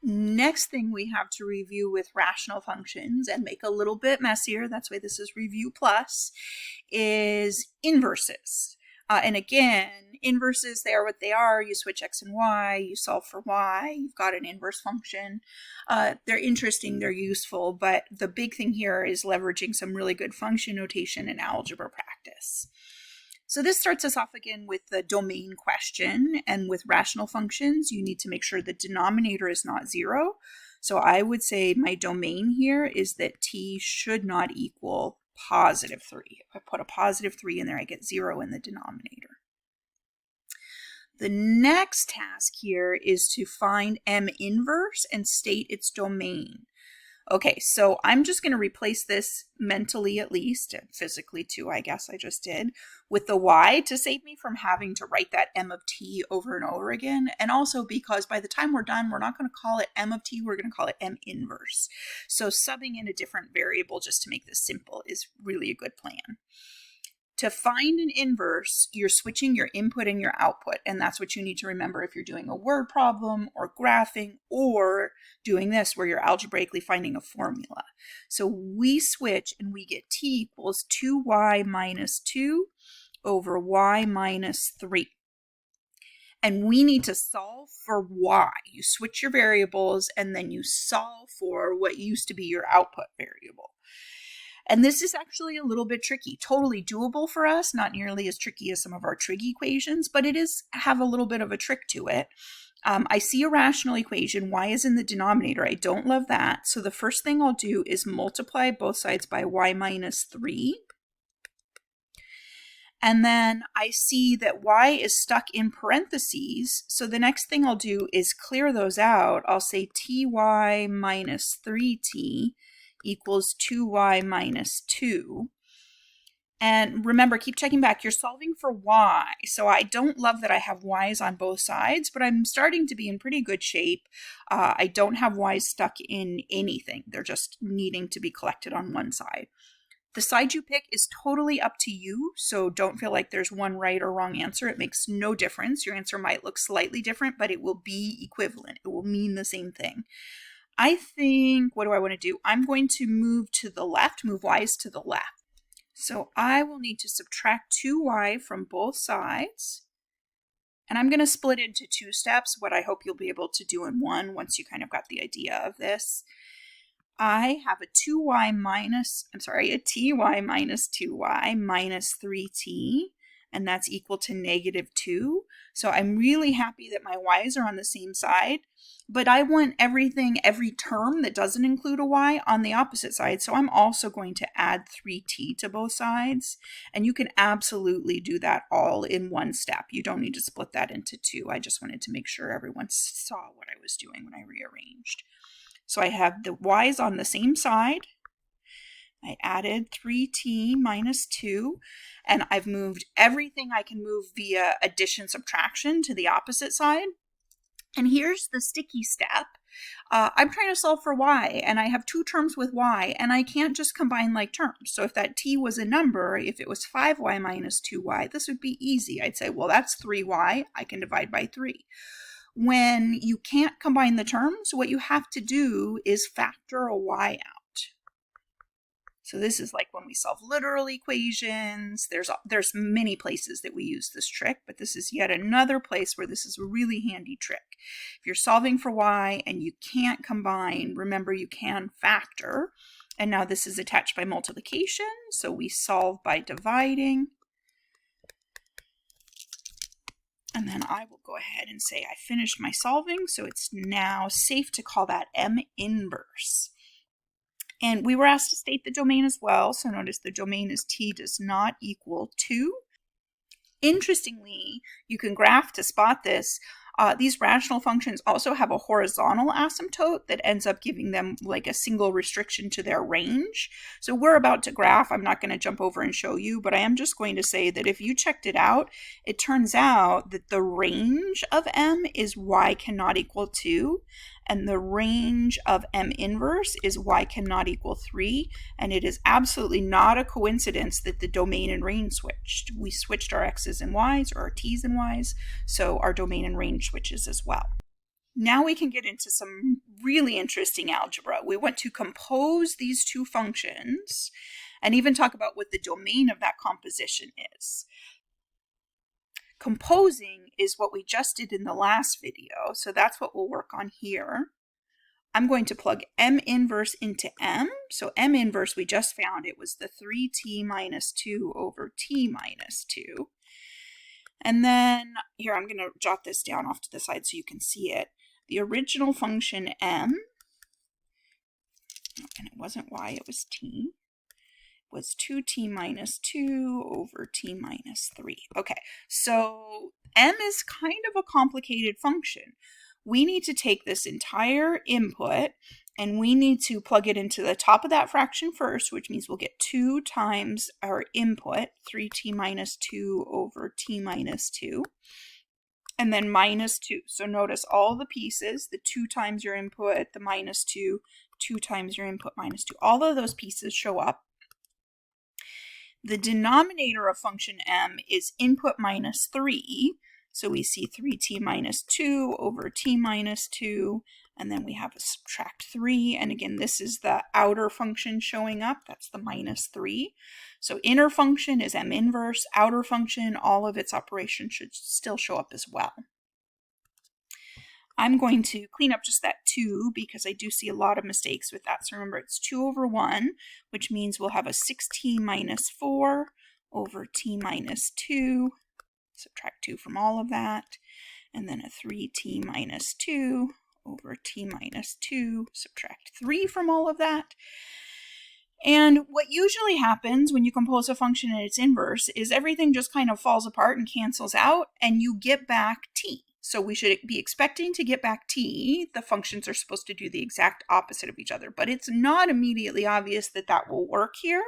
Next thing we have to review with rational functions and make a little bit messier, that's why this is Review Plus, is inverses. And again, inverses, they are what they are. You switch x and y, you solve for y, you've got an inverse function. They're interesting, they're useful, but the big thing here is leveraging some really good function notation and algebra practice. So this starts us off again with the domain question, and with rational functions, you need to make sure the denominator is not 0. So I would say my domain here is that t should not equal positive 3. If I put a positive 3 in there, I get 0 in the denominator. The next task here is to find M inverse and state its domain. Okay, so I'm just going to replace this mentally at least, and physically too, I guess I just did, with the y to save me from having to write that m of t over and over again, and also because by the time we're done, we're not going to call it m of t, we're going to call it m inverse. So subbing in a different variable just to make this simple is really a good plan. To find an inverse, you're switching your input and your output, and that's what you need to remember if you're doing a word problem or graphing or doing this where you're algebraically finding a formula. So we switch and we get t equals 2y minus 2 over y minus 3. And we need to solve for y. You switch your variables and then you solve for what used to be your output variable. And this is actually a little bit tricky, totally doable for us, not nearly as tricky as some of our trig equations, but it is have a little bit of a trick to it. I see a rational equation, y is in the denominator, I don't love that. So the first thing I'll do is multiply both sides by y minus 3. And then I see that y is stuck in parentheses, so the next thing I'll do is clear those out. I'll say ty minus 3t equals 2y minus 2. And remember, keep checking back. You're solving for y. So I don't love that I have y's on both sides, but I'm starting to be in pretty good shape. I don't have y's stuck in anything. They're just needing to be collected on one side. The side you pick is totally up to you, so don't feel like there's one right or wrong answer. It makes no difference. Your answer might look slightly different, but it will be equivalent. It will mean the same thing. I think, what do I want to do? I'm going to move to the left, move y's to the left. So I will need to subtract 2y from both sides. And I'm going to split into 2 steps, what I hope you'll be able to do in one once you kind of got the idea of this. I have a ty minus 2y minus 3t, and that's equal to negative 2. So I'm really happy that my y's are on the same side, but I want every term that doesn't include a y on the opposite side. So I'm also going to add 3t to both sides, and you can absolutely do that all in one step. You don't need to split that into 2. I just wanted to make sure everyone saw what I was doing when I rearranged. So I have the y's on the same side. I added 3t minus 2, and I've moved everything I can move via addition subtraction to the opposite side. And here's the sticky step. I'm trying to solve for y, and I have 2 terms with y, and I can't just combine like terms. So if that t was a number, if it was 5y minus 2y, this would be easy. I'd say, well, that's 3y. I can divide by 3. When you can't combine the terms, what you have to do is factor a y out. So this is like when we solve literal equations. There's many places that we use this trick, but this is yet another place where this is a really handy trick. If you're solving for y and you can't combine, remember you can factor. And now this is attached by multiplication, so we solve by dividing. And then I will go ahead and say I finished my solving, so it's now safe to call that M inverse. And we were asked to state the domain as well, so notice the domain is t does not equal 2. Interestingly, you can graph to spot this. These rational functions also have a horizontal asymptote that ends up giving them like a single restriction to their range. So we're about to graph. I'm not going to jump over and show you, but I am just going to say that if you checked it out, it turns out that the range of M is y cannot equal 2, and the range of M inverse is y cannot equal 3, and it is absolutely not a coincidence that the domain and range switched. We switched our x's and y's, or our t's and y's, so our domain and range switches as well. Now we can get into some really interesting algebra. We want to compose these two functions and even talk about what the domain of that composition is. Composing is what we just did in the last video, so that's what we'll work on here. I'm going to plug M inverse into M. So M inverse we just found, it was the 3t minus 2 over t minus 2. And then here, I'm going to jot this down off to the side so you can see it. The original function M, and it wasn't y, it was t, was 2t minus 2 over t minus 3. Okay, so M is kind of a complicated function. We need to take this entire input and we need to plug it into the top of that fraction first, which means we'll get 2 times our input, 3t minus 2 over t minus 2, and then minus 2. So notice all the pieces, the 2 times your input, the minus 2, 2 times your input minus 2. All of those pieces show up. The denominator of function M is input minus 3. So we see 3t minus 2 over t minus 2, and then we have a subtract 3. And again, this is the outer function showing up. That's the minus 3. So inner function is M inverse. Outer function, all of its operations should still show up as well. I'm going to clean up just that 2 because I do see a lot of mistakes with that. So remember, it's 2 over 1, which means we'll have a 6t minus 4 over t minus 2. Subtract 2 from all of that, and then a 3t minus 2 over t minus 2, subtract 3 from all of that. And what usually happens when you compose a function in its inverse is everything just kind of falls apart and cancels out, and you get back t. So we should be expecting to get back t. The functions are supposed to do the exact opposite of each other, but it's not immediately obvious that that will work here.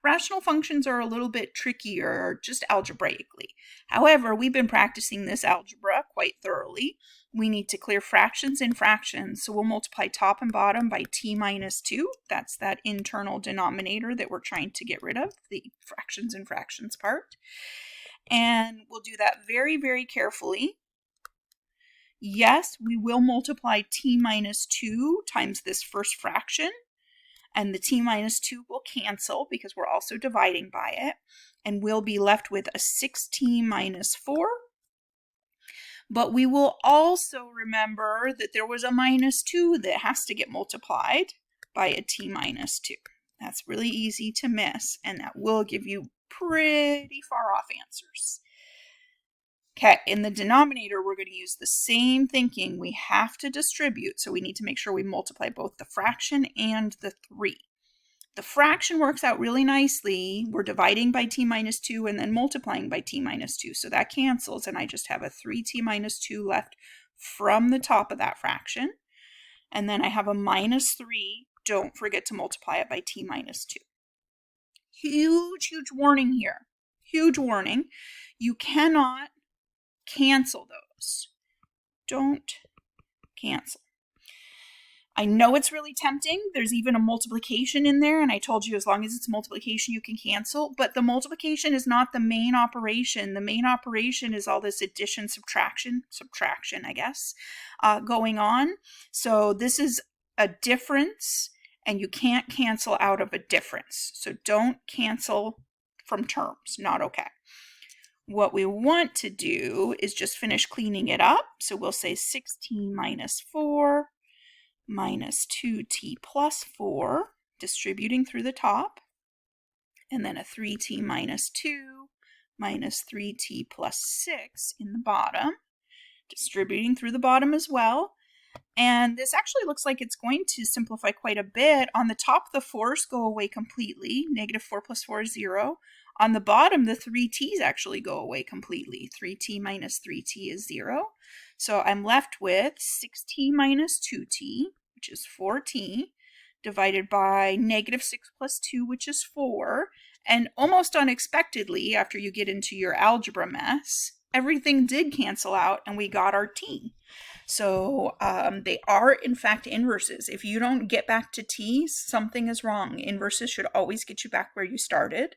Rational functions are a little bit trickier just algebraically. However, we've been practicing this algebra quite thoroughly. We need to clear fractions in fractions, so we'll multiply top and bottom by t minus 2. That's that internal denominator that we're trying to get rid of, the fractions in fractions part. And we'll do that very, very carefully. Yes, we will multiply t minus 2 times this first fraction, and the t minus 2 will cancel because we're also dividing by it, and we'll be left with a 6t minus 4. But we will also remember that there was a minus 2 that has to get multiplied by a t minus 2. That's really easy to miss, and that will give you pretty far off answers. Okay, in the denominator, we're going to use the same thinking. We have to distribute, so we need to make sure we multiply both the fraction and the 3. The fraction works out really nicely. We're dividing by t minus 2 and then multiplying by t minus 2, so that cancels, and I just have a 3t minus 2 left from the top of that fraction. And then I have a minus 3. Don't forget to multiply it by t minus 2. Huge, huge warning here. Huge warning. You cannot cancel those. Don't cancel. I know it's really tempting. There's even a multiplication in there, and I told you as long as it's multiplication you can cancel, but the multiplication is not the main operation. The main operation is all this addition, subtraction, I guess, going on. So this is a difference, and you can't cancel out of a difference. So don't cancel from terms, not okay. What we want to do is just finish cleaning it up. So we'll say 16 minus 4 minus 2t plus 4, distributing through the top, and then a 3t minus 2 minus 3t plus 6 in the bottom, distributing through the bottom as well. And this actually looks like it's going to simplify quite a bit. On the top, the 4's go away completely. Negative 4 plus 4 is 0. On the bottom, the 3t's actually go away completely. 3t minus 3t is 0. So I'm left with 6t minus 2t, which is 4t, divided by negative 6 plus 2, which is 4. And almost unexpectedly, after you get into your algebra mess, everything did cancel out and we got our t. So they are, in fact, inverses. If you don't get back to t, something is wrong. Inverses should always get you back where you started.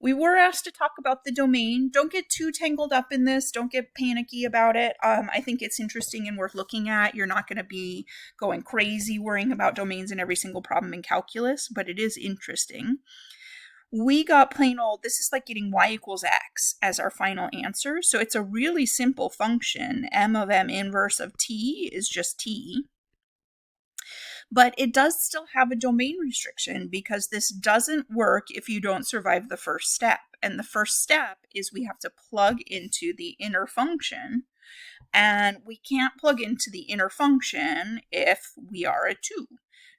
We were asked to talk about the domain. Don't get too tangled up in this. Don't get panicky about it. I think it's interesting and worth looking at. You're not going to be going crazy worrying about domains in every single problem in calculus, but it is interesting. We got plain old, this is like getting y equals x as our final answer. So it's a really simple function. M of m inverse of t is just t. But it does still have a domain restriction because this doesn't work if you don't survive the first step. And the first step is we have to plug into the inner function. And we can't plug into the inner function if we are a 2.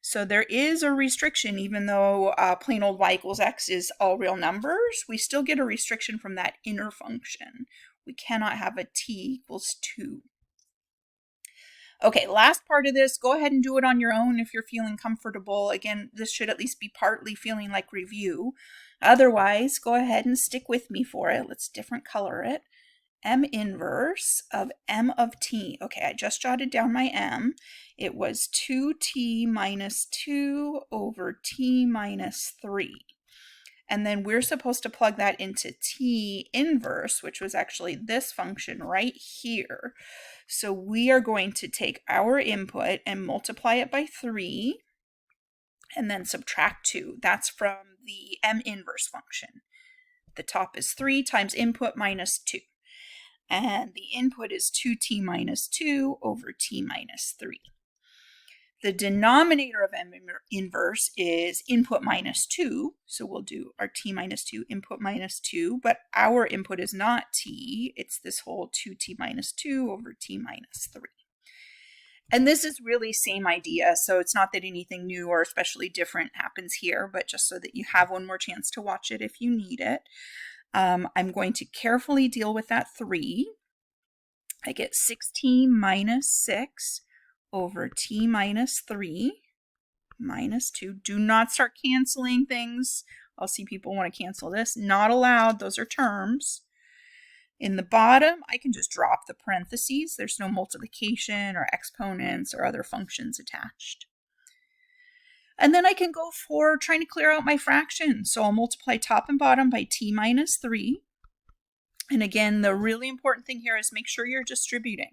So there is a restriction, even though plain old y equals x is all real numbers, we still get a restriction from that inner function. We cannot have a t equals 2. Okay, last part of this, go ahead and do it on your own if you're feeling comfortable. Again, this should at least be partly feeling like review. Otherwise, go ahead and stick with me for it. Let's different color it. M inverse of m of t. Okay, I just jotted down my m. It was 2t minus 2 over t minus 3. And then we're supposed to plug that into t inverse, which was actually this function right here. So we are going to take our input and multiply it by 3 and then subtract 2. That's from the m inverse function. The top is 3 times input minus 2. And the input is 2t minus 2 over t minus 3. The denominator of m inverse is input minus 2, so we'll do our t minus 2, input minus 2, but our input is not t, it's this whole 2t minus 2 over t minus 3. And this is really same idea, so it's not that anything new or especially different happens here, but just so that you have one more chance to watch it if you need it. I'm going to carefully deal with that 3. I get 6t minus 6 over t minus 3 minus 2. Do not start canceling things. I'll see people want to cancel this. Not allowed. Those are terms. In the bottom, I can just drop the parentheses. There's no multiplication or exponents or other functions attached. And then I can go for trying to clear out my fraction. So I'll multiply top and bottom by t minus 3. And again, the really important thing here is make sure you're distributing.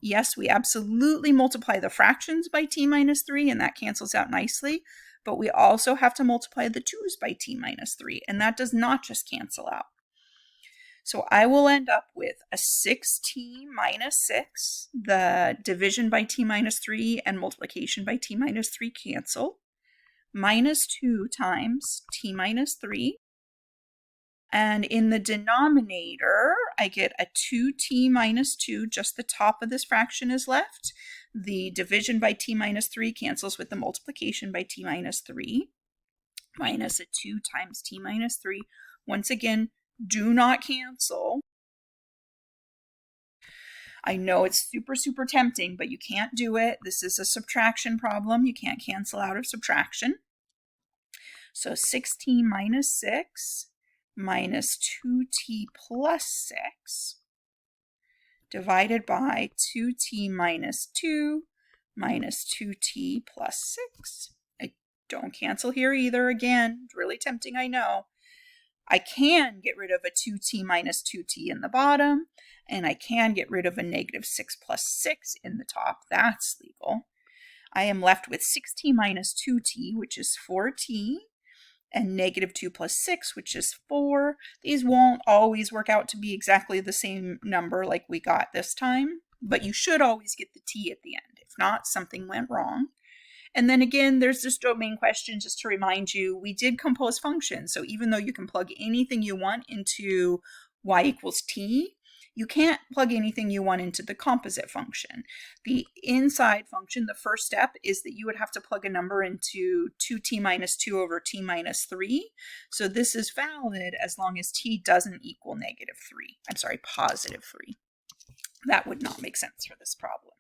Yes, we absolutely multiply the fractions by t minus 3, and that cancels out nicely. But we also have to multiply the 2's by t minus 3, and that does not just cancel out. So I will end up with a 6t minus 6. The division by t minus 3 and multiplication by t minus 3 cancel. Minus 2 times t minus 3. And in the denominator, I get a 2t minus 2. Just the top of this fraction is left. The division by t minus 3 cancels with the multiplication by t minus 3. Minus a 2 times t minus 3. Once again, do not cancel. I know it's super, super tempting, but you can't do it. This is a subtraction problem. You can't cancel out of subtraction. So 6t minus 6 minus 2t plus 6 divided by 2t minus 2 minus 2t plus 6. I don't cancel here either. Again, it's really tempting, I know. I can get rid of a 2t minus 2t in the bottom, and I can get rid of a negative 6 plus 6 in the top. That's legal. I am left with 6t minus 2t, which is 4t, and negative 2 plus 6, which is 4. These won't always work out to be exactly the same number like we got this time, but you should always get the t at the end. If not, something went wrong. And then again, there's this domain question just to remind you, we did compose functions. So even though you can plug anything you want into y equals t, you can't plug anything you want into the composite function. The inside function, the first step is that you would have to plug a number into 2t minus 2 over t minus 3. So this is valid as long as t doesn't equal negative 3. I'm sorry, positive 3. That would not make sense for this problem.